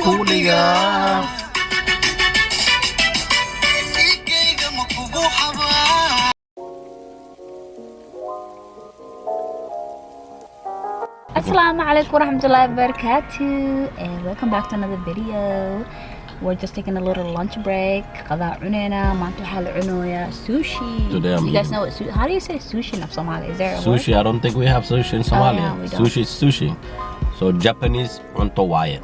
kuliga. Assalamu alaikum warahmatullahi wabarakatuh, and welcome back to another video. We're just taking a little lunch break. قضاء عنينا ما نطلع العنوية sushi. Today I'm You guys eating. know what sushi? How do you say sushi in Somali? Is there a Sushi, I don't think we have sushi in Somalia. yeah, we don't. Sushi is sushi. So Japanese ontowaye.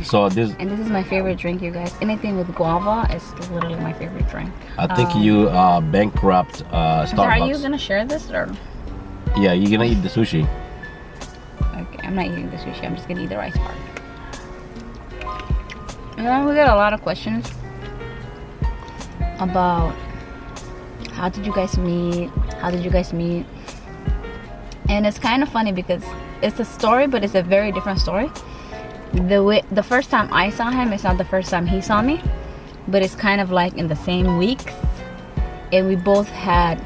So this, word? And this is my favorite drink, you guys. Anything with guava is literally my favorite drink. I think you bankrupt So are you Starbucks. gonna share this or? Yeah, you're gonna eat the sushi. Okay, I'm not eating the sushi. I'm just gonna eat the rice part. And we got a lot of questions about how did you guys meet? How did you guys meet? And it's kind of funny because it's a story, but it's a very different story. The first time I saw him is not the first time he saw me, but it's kind of like in the same weeks, and we both had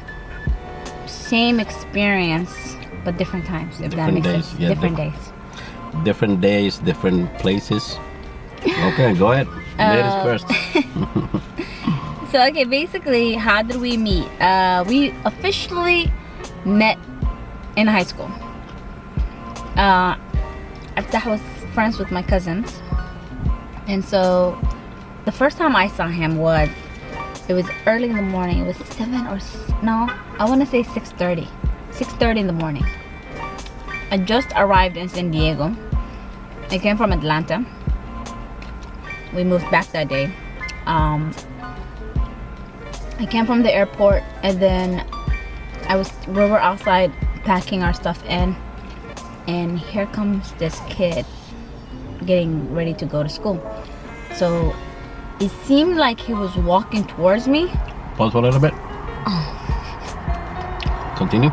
same experience but different times, if that Different makes days, sense. yeah, Different days. Different days, different places. Okay, go ahead. Ladies first. So okay, basically, how did we meet? We officially met in high school. Aftah was friends with my cousins, and so the first time I saw him it was early in the morning. It was 7 or no, I want to say 6:30. 6:30 in the morning. I just arrived in San Diego. I came from Atlanta. We moved back that day. I came from the airport, and then we were outside packing our stuff in, and here comes this kid getting ready to go to school. So it seemed like he was walking towards me. Pause for a little bit. Continue.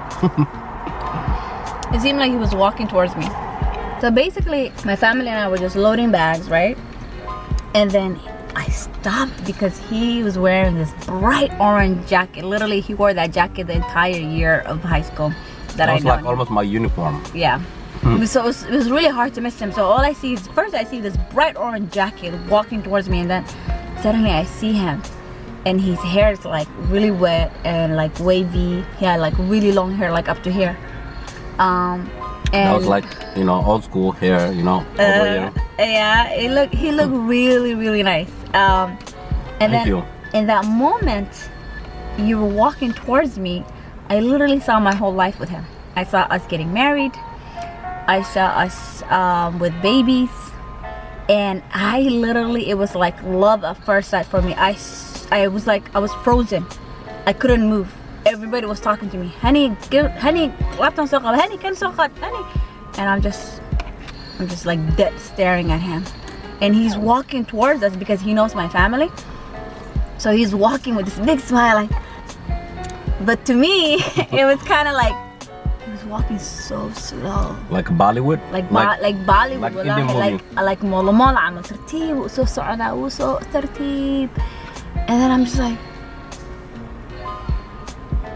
It seemed like he was walking towards me. So basically, my family and I were just loading bags, right? And then I stopped because he was wearing this bright orange jacket. Literally, he wore that jacket the entire year of high school that That I was know. like almost my uniform. Yeah. So it was really hard to miss him. So all I see is, first I see this bright orange jacket walking towards me, and then suddenly I see him, and his hair is like really wet and like wavy. He had like really long hair, like up to here. And That was like, old school hair, over here. yeah, he looked really nice. And Thank then you. in that moment you were walking towards me, I literally saw my whole life with him. I saw us getting married. I saw us with babies, and it was like love at first sight for me. I was like, I was frozen. I couldn't move. Everybody was talking to me. Honey, honey, and I'm just like dead staring at him. And he's walking towards us because he knows my family. So he's walking with this big smile, like. But to me, it was kind of like he was walking so slow. Like Bollywood? Like Bollywood, like والله, Indian movie. like مولا مولا عم ترتيب وسو صعدة وسو ترتيب. And then I'm just like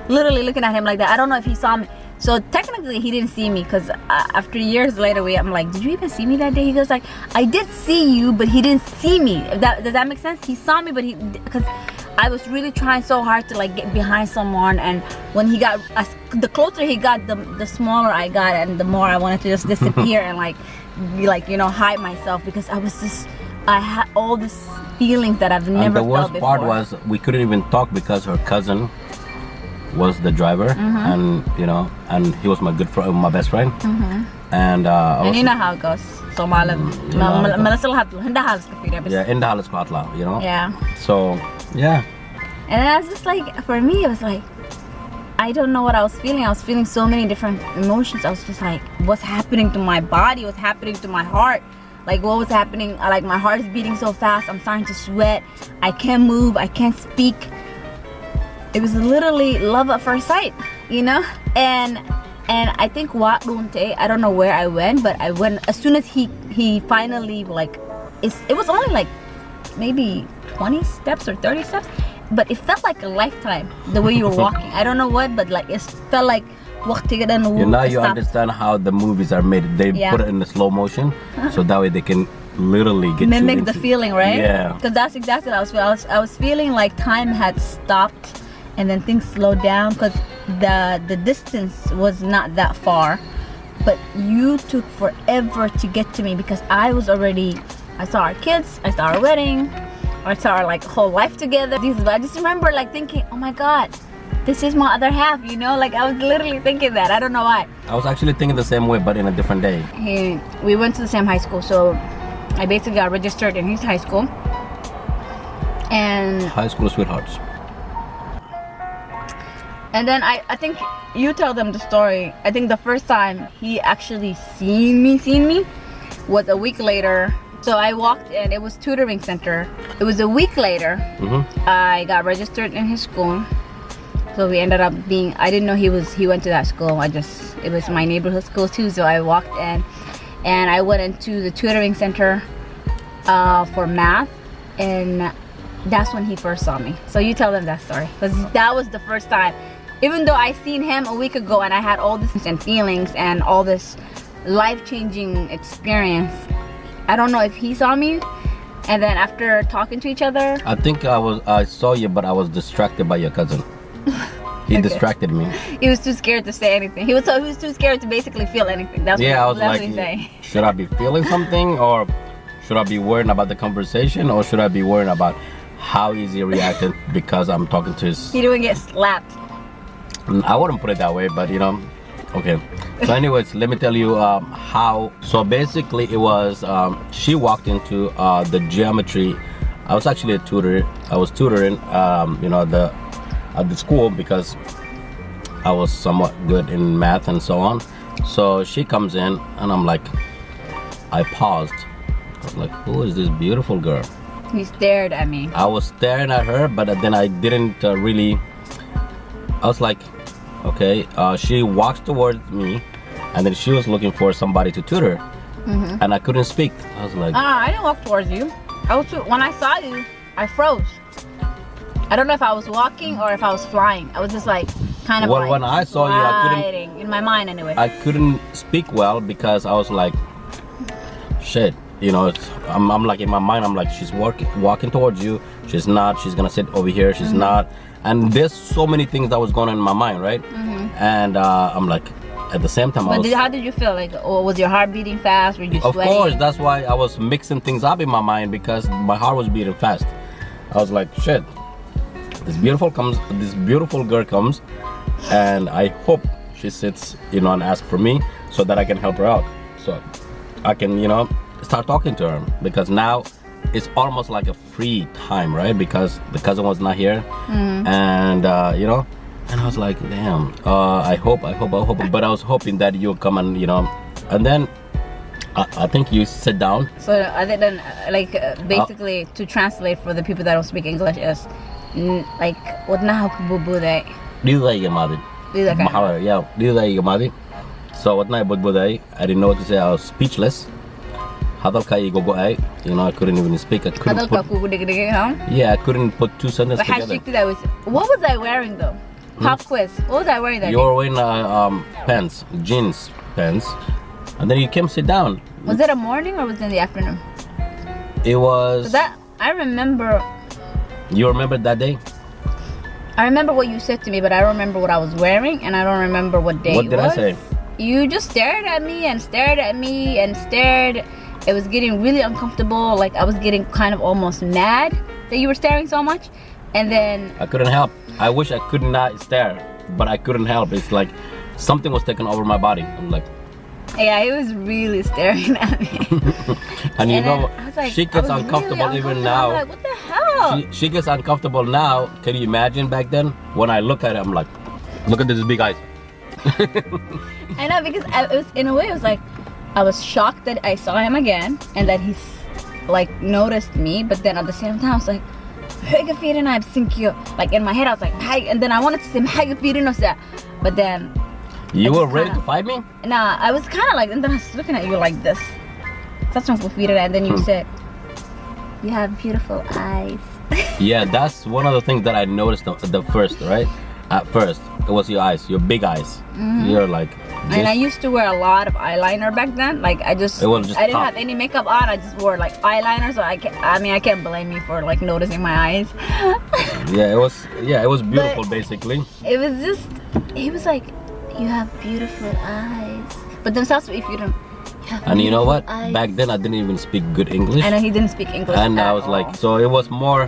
literally looking at him like that. I don't know if he saw me. So technically he didn't see me, because after years later I'm like, did you even see me that day? He goes like, I did see you, but he didn't see me. Does that make sense? He saw me, but because I was really trying so hard to like get behind someone, and when he got the closer he got, the smaller I got, and the more I wanted to just disappear and hide myself, because I had all these feelings that I've never And the felt worst before. part was we couldn't even talk because her cousin was the driver, and and he was my best friend. And I And was, you know how it goes. Somali. yeah, in the house Scotland, Yeah. So yeah, And I was just like, for me, it was like, I don't know what I was feeling. I was feeling so many different emotions. I was just like, what's happening to my body? What's happening to my heart? Like, what was happening? Like, my heart is beating so fast. I'm starting to sweat. I can't move. I can't speak. It was literally love at first sight, And I think I don't know where I went, but I went as soon as he finally it was only like maybe 20 steps or 30 steps, but it felt like a lifetime the way you were walking. I don't know what, but like it felt like now you understand how the movies are made. They Yeah. put it in the slow motion, so that way they can literally get mimic you the into, feeling, right? Yeah. Because that's exactly what I was feeling. I was feeling like time had stopped, and then things slowed down because the distance was not that far, but you took forever to get to me because I saw our kids, I saw our wedding, I saw our like whole life together. I just remember like thinking, oh my God, this is my other half, you know? Like I was literally thinking that. I don't know why. I was actually thinking the same way, but in a different day. We went to the same high school, so I basically got registered in his high school. And High school sweethearts. and then I think you tell them the story. I think the first time he actually seen me was a week later. So I walked in, it was tutoring center. It was a week later. I got registered in his school. So we ended up being, I didn't know he went to that school. It was my neighborhood school too. So I walked in and I went into the tutoring center for math, and that's when he first saw me. So you tell them that story, because that was the first time. Even though I seen him a week ago and I had all this and feelings and all this life-changing experience, I don't know if he saw me. And then after talking to each other, I think I saw you, but I was distracted by your cousin. He Okay. distracted me. he was too scared to say anything. He was too scared to basically feel anything. That's Yeah, I what, was that's like, what he's saying. should I be feeling something, or should I be worrying about the conversation, or should I be worrying about how easy he reacted because I'm talking to his... He didn't get slapped. I wouldn't put it that way, but you know, okay. So anyways, let me tell you how. So basically it was, she walked into the geometry. I was actually a tutor. I was tutoring, you know, at the school because I was somewhat good in math and so on. So she comes in and I'm like, I paused. I was like, who is this beautiful girl? He stared at me. I was staring at her, but then I didn't really, I was like, okay. She walks towards me and then she was looking for somebody to tutor, and I couldn't speak. I was like, I didn't walk towards you. When I saw you, I froze. I don't know if I was walking or if I was flying. I was just like kind of well, like when I saw you, I sliding in my mind anyway. I couldn't speak well because I was like, shit, you know, I'm like in my mind, I'm like, she's walking towards you, she's not, she's gonna sit over here, she's not, and there's so many things that was going on in my mind, right? And I'm like, at the same time, How did you feel? Like, was your heart beating fast? Were you of sweating? course, that's why I was mixing things up in my mind, because my heart was beating fast. I was like, shit, this beautiful girl comes, and I hope she sits, you know, and asks for me so that I can help her out, so I can, you know, start talking to her, because now it's almost like a free time, right? Because the cousin was not here, and you know, and I was like, damn, I hope, but I was hoping that you'll come and, you know, and then I think you sit down. So other than basically to translate for the people that don't speak English is like what na bubuday. Dili your mother. Yeah, dili your mother. So what na bubuday? I didn't know what to say. I was speechless. Hadalka go ay. You know, I couldn't even speak. I couldn't put, yeah, I couldn't put two sentences together. What was I wearing though? Pop quiz. What was I wearing that You were wearing pants, jeans pants, and then you came sit down. Was it a morning or was it in the afternoon? It was. I remember. You remember that day? I remember what you said to me, but I don't remember what I was wearing, and I don't remember what day it was. What did I say? You just stared at me and stared at me and stared. It was getting really uncomfortable. Like I was getting kind of almost mad that you were staring so much, and then I couldn't help. I wish I could not stare, but I couldn't help. It's like something was taking over my body. I'm like, yeah, he was really staring at me. and you know, like, she gets uncomfortable really even now. I'm like, what the hell? She gets uncomfortable now. Can you imagine back then? When I look at it, I'm like, look at this big eyes. I know, because it was, in a way, it was like I was shocked that I saw him again and that he's like noticed me, but then at the same time I was like, like in my head I was like, and then I wanted to say, but then you were ready to fight me? Nah, I was kind of like, and then I was looking at you like this. And then you said, you have beautiful eyes. Yeah, that's one of the things that I noticed the first, right? At first, it was your eyes, your big eyes. You're like, And I used to wear a lot of eyeliner back then. Like I didn't tough. have any makeup on. I just wore like eyeliner. So I can't blame you for like noticing my eyes. Yeah, it was beautiful. But basically, he was like, you have beautiful eyes. But then also if you don't. And you know what? Back then I didn't even speak good English. I know he didn't speak English. And I was like, so it was more,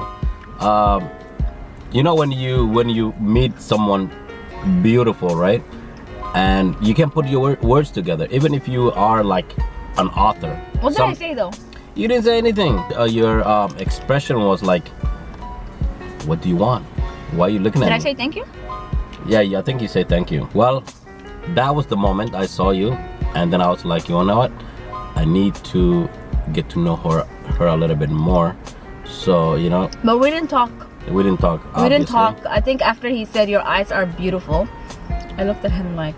you know, when you meet someone beautiful, right? And you can put your words together, even if you are like an author. What did I say though? You didn't say anything. Your expression was like, what do you want? Why are you looking at me? Did I say thank you? Yeah, I think you say thank you. Well, that was the moment I saw you, and then I was like, you know what? I need to get to know her a little bit more. So, you know. But we didn't talk. We didn't talk. We didn't talk. I think after he said your eyes are beautiful, I looked at him like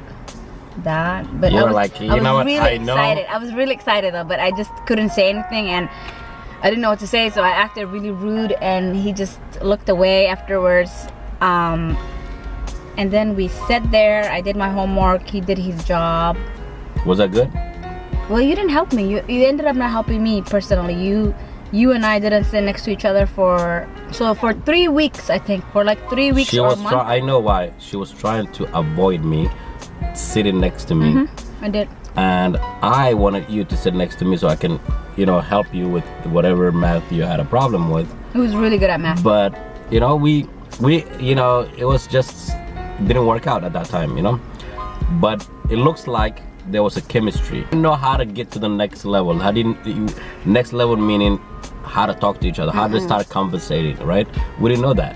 that. But I was like, you know what? I know. I was really excited though, but I just couldn't say anything, and I didn't know what to say, so I acted really rude, and he just looked away afterwards. And then we sat there. I did my homework. He did his job. Was that good? Well, you didn't help me. You ended up not helping me personally. You and I didn't sit next to each other for 3 weeks, I think. For like 3 weeks or a month. I know why. She was trying to avoid me sitting next to me. I did. And I wanted you to sit next to me so I can, you know, help you with whatever math you had a problem with. He was really good at math. But, you know, we you know, it was just didn't work out at that time, you know. But it looks like there was a chemistry. You know how to get to the next level. Next level meaning how to talk to each other, how to start conversating, right? We didn't know that.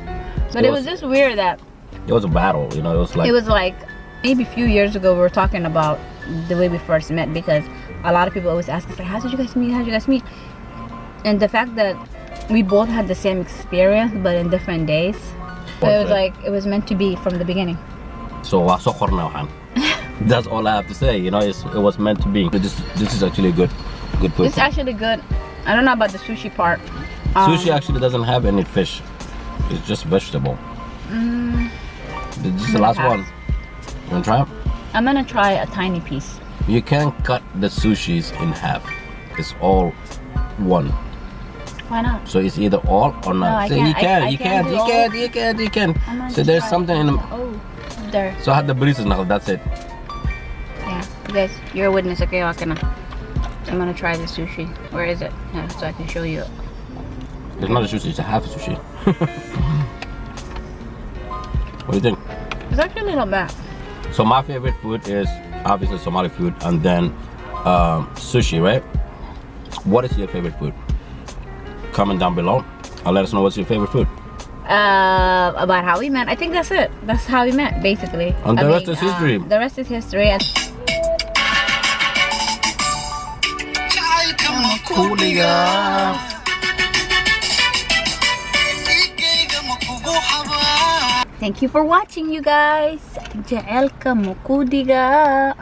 But it was just weird that it was a battle, you know. It was like maybe a few years ago we were talking about the way we first met, because a lot of people always ask us like, how did you guys meet? How did you guys meet? And the fact that we both had the same experience but in different days, it was like it was meant to be from the beginning. So that's all I have to say, you know. It was meant to be. This is actually good food. It's actually good. I don't know about the sushi part. Sushi actually doesn't have any fish. It's just vegetable. This is the last one. You wanna try it? I'm gonna try a tiny piece. You can't cut the sushis in half. It's all one. Why not? So it's either all or not. No, You can. So there's something in them. Oh, there. So I had the burritos now. That's it. Yeah, guys, you're a witness. Okay, I'm gonna try the sushi. Where is it? Yeah, so I can show you. It's not a sushi. It's a half a sushi. What do you think? It's actually not bad. So my favorite food is obviously Somali food, and then sushi, right? What is your favorite food? Comment down below and let us know what's your favorite food. About how we met. I think that's it. That's how we met, basically. And the rest is history. The rest is history. Thank you for watching, you guys. Jacelka Mukudiga.